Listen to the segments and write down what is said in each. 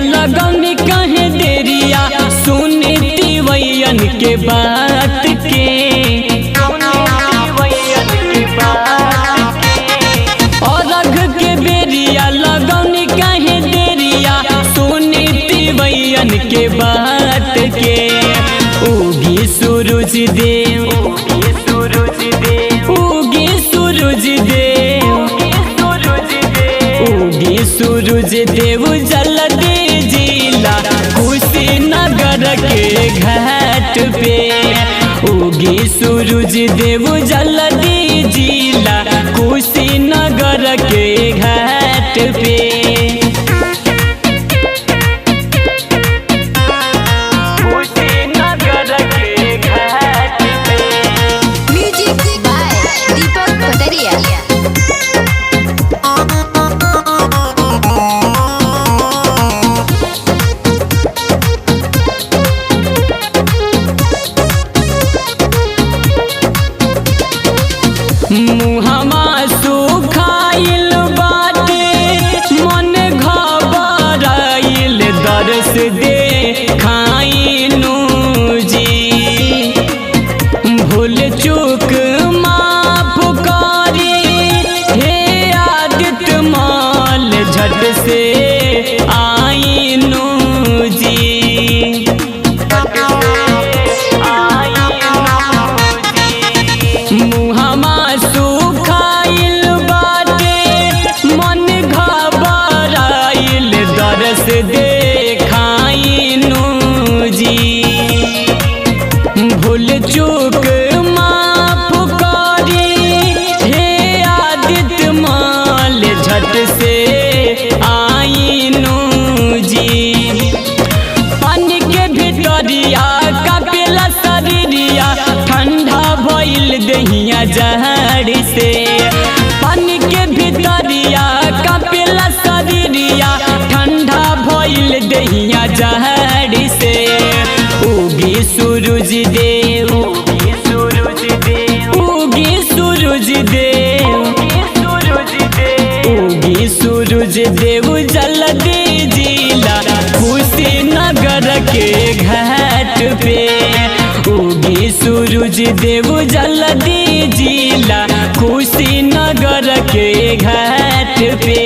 लगौनी कहे देरिया सुनी तिवैयन के बात के अरघ के बेरिया लगौनी कहे देरिया सुनी तिवैयन के बात के। उगी सूरज देव उगी सूरज देव उगी सूरज देव उगी सूरज देव जल्दी कुशीनगर के घाट पे। उगी सूरज देव जल्दी जिला कुशीनगर के घाट पे। कुशीनगर के घाट पे। म्यूजिक बाय दीपक पटरिया। मुहमा सुखाइल बाटे मन घबराइल दर्श दे खाइनु जी। भूल चूक माफ करी हे आदित्य माल झट से आइनु जी। मुहमा सुखाइल बाटे मन घबराइल दर्श देखाइनु जी। भूल चूक माफ करी हे आदित्य माल झट से आइनु जी। पानी के भितरिया कपिला शरीरिया ठंडा भइल दहिया जहर से। पानी के भितरिया कपिला शरीरिया ठंडा भइल दहिया जहर से। उगी सूरज देव उगी सूरज देव उगी सूरज देव उगी सूरज देव जल्दी जिला कुशीनगर के घाट पे। उगी सूरज देव जल्दी जिला कुशीनगर के घाट पे।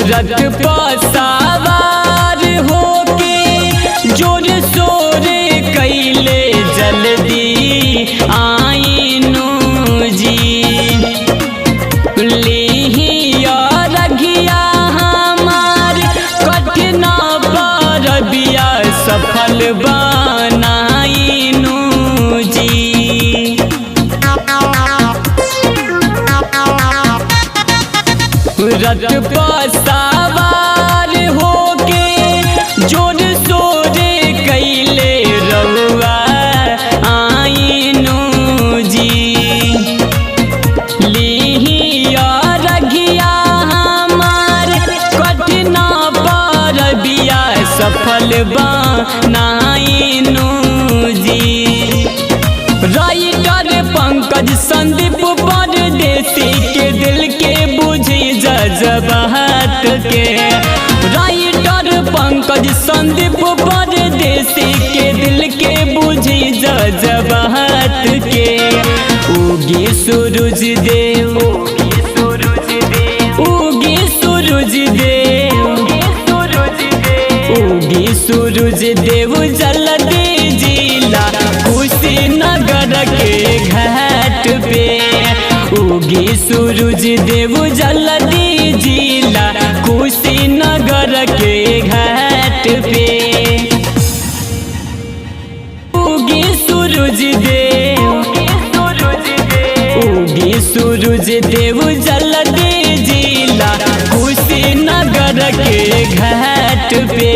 रथ पर सवार होके जोर शोर कैले जल्दी आइनु जी। लिहिया रघिया हमार कठिन परबिया सफल बनाइनु जी। रथ पर सवार होके जोर शोर कैले रउआ आइनु जी। लिहिया रघिया हमार कठिन परबिया सफल बनाइनु जी। राइटर पंकज संदीप परदेसी के दिल के बुझी जज्बात के। राइटर पंकज संदीप परदेसी के दिल के बुझी जज्बात के। उगी सूरज देव उगी सूरज देव उगी सूरज देव उगी सूरज देव जल्दी जिला कुशीनगर के घाट पे। उगी उगी सूरज देव जल्दी जिला कुशीनगर के घाट पे। उगी सूरज देव, उगी सूरज देव जल्दी जिला कुशीनगर के घाट पे।